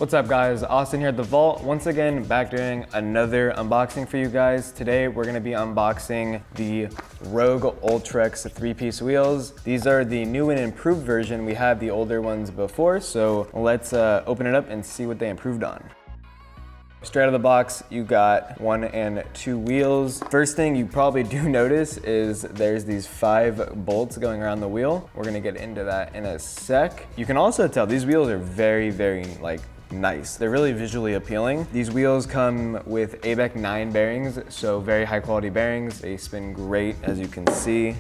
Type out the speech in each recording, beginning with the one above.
What's up guys, Austin here at The Vault. Once again, back doing another unboxing for you guys. Today we're gonna be unboxing the Rogue Ultrex 3-piece wheels. These are the new and improved version. We had the older ones before, so let's open it up and see what they improved on. Straight out of the box, you got 1 and 2 wheels. First thing you probably do notice is there's these 5 bolts going around the wheel. We're gonna get into that in a sec. You can also tell these wheels are very nice. They're really visually appealing. These wheels come with ABEC 9 bearings, so very high quality bearings. They spin great, as you can see.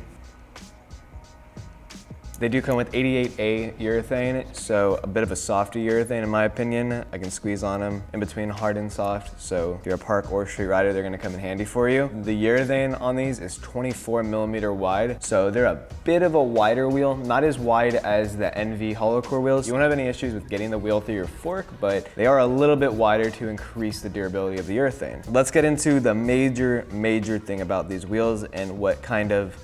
They do come with 88A urethane, so a bit of a softer urethane in my opinion. I can squeeze on them in between hard and soft, so if you're a park or street rider, they're gonna come in handy for you. The urethane on these is 24mm wide, so they're a bit of a wider wheel, not as wide as the NV hollow core wheels. You won't have any issues with getting the wheel through your fork, but they are a little bit wider to increase the durability of the urethane. Let's get into the major thing about these wheels and what kind of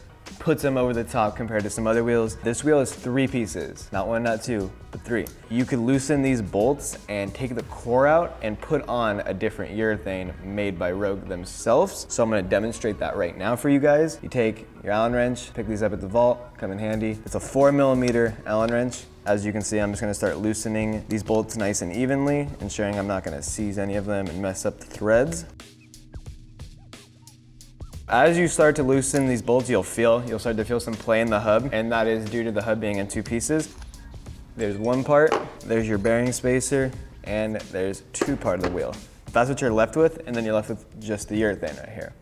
puts them over the top compared to some other wheels. This wheel is 3 pieces, not 1, not 2, but 3. You could loosen these bolts and take the core out and put on a different urethane made by Rogue themselves. So I'm gonna demonstrate that right now for you guys. You take your Allen wrench, pick these up at the Vault, come in handy. It's a 4mm Allen wrench. As you can see, I'm just gonna start loosening these bolts nice and evenly, ensuring I'm not gonna seize any of them and mess up the threads. As you start to loosen these bolts, you'll start to feel some play in the hub, and that is due to the hub being in 2 pieces. There's 1 part, there's your bearing spacer, and there's 2 part of the wheel. That's what you're left with, and then you're left with just the urethane right here.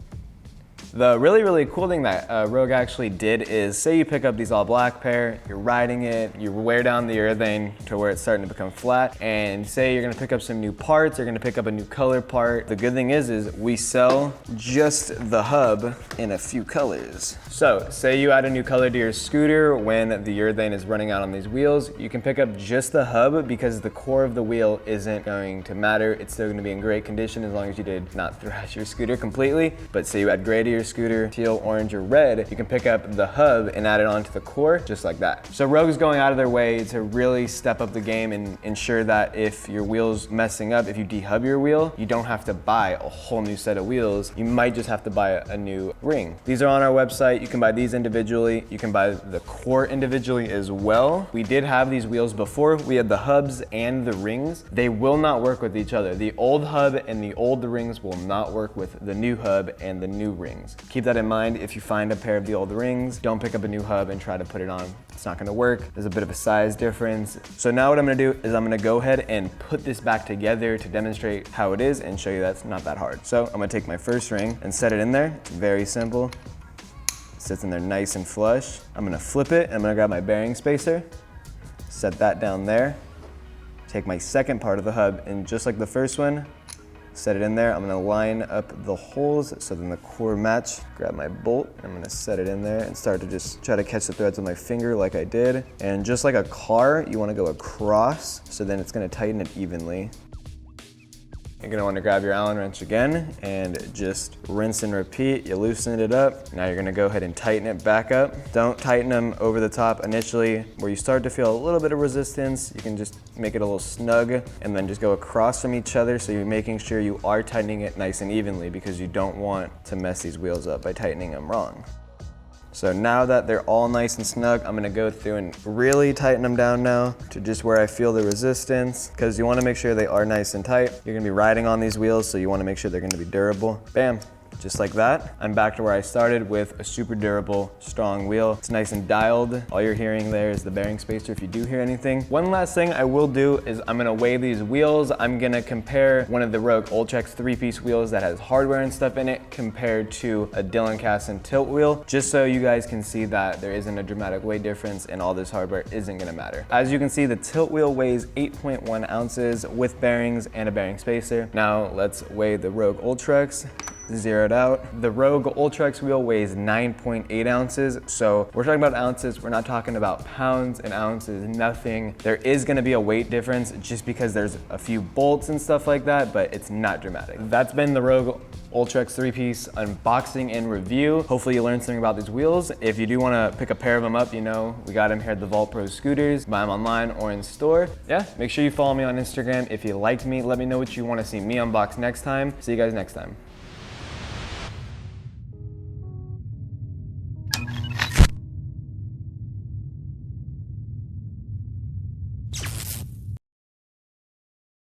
The really cool thing that Rogue actually did is, say you pick up these all black pair, you're riding it, you wear down the urethane to where it's starting to become flat, and say you're gonna pick up some new parts, you're gonna pick up a new color part. The good thing is we sell just the hub in a few colors. So say you add a new color to your scooter when the urethane is running out on these wheels, you can pick up just the hub because the core of the wheel isn't going to matter. It's still gonna be in great condition as long as you did not thrash your scooter completely. But say you add gray to your scooter, teal, orange, or red, you can pick up the hub and add it onto the core just like that. So Rogue is going out of their way to really step up the game and ensure that if your wheel's messing up, if you dehub your wheel, you don't have to buy a whole new set of wheels. You might just have to buy a new ring. These are on our website. You can buy these individually. You can buy the core individually as well. We did have these wheels before. We had the hubs and the rings. They will not work with each other. The old hub and the old rings will not work with the new hub and the new rings. Keep that in mind. If you find a pair of the old rings, don't pick up a new hub and try to put it on. It's not gonna work. There's a bit of a size difference. So now what I'm gonna do is I'm gonna go ahead and put this back together to demonstrate how it is and show you that's not that hard. So I'm gonna take my first ring and set it in there. It's very simple. It sits in there nice and flush. I'm gonna flip it and I'm gonna grab my bearing spacer, set that down there. Take my second part of the hub and just like the first one, set it in there. I'm gonna line up the holes so then the core match. Grab my bolt, I'm gonna set it in there and start to just try to catch the threads with my finger like I did. And just like a car, you wanna go across, so then it's gonna tighten it evenly. You're gonna wanna grab your Allen wrench again and just rinse and repeat. You loosen it up. Now you're gonna go ahead and tighten it back up. Don't tighten them over the top initially. Where you start to feel a little bit of resistance, you can just make it a little snug and then just go across from each other so you're making sure you are tightening it nice and evenly because you don't want to mess these wheels up by tightening them wrong. So now that they're all nice and snug, I'm gonna go through and really tighten them down now to just where I feel the resistance, because you wanna make sure they are nice and tight. You're gonna be riding on these wheels, so you wanna make sure they're gonna be durable. Bam. Just like that, I'm back to where I started with a super durable, strong wheel. It's nice and dialed. All you're hearing there is the bearing spacer if you do hear anything. One last thing I will do is I'm gonna weigh these wheels. I'm gonna compare one of the Rogue Ultrex 3-piece wheels that has hardware and stuff in it compared to a Dillon Casson tilt wheel, just so you guys can see that there isn't a dramatic weight difference and all this hardware isn't gonna matter. As you can see, the tilt wheel weighs 8.1 ounces with bearings and a bearing spacer. Now let's weigh the Rogue Ultrex. Zeroed out. The Rogue Ultrex wheel weighs 9.8 ounces. So we're talking about ounces. We're not talking about pounds and ounces, nothing. There is gonna be a weight difference just because there's a few bolts and stuff like that, but it's not dramatic. That's been the Rogue Ultrex 3-piece unboxing and review. Hopefully you learned something about these wheels. If you do want to pick a pair of them up, you know, we got them here at TheVaultProScooters. Buy them online or in store. Yeah, make sure you follow me on Instagram. If you liked me, let me know what you want to see me unbox next time. See you guys next time.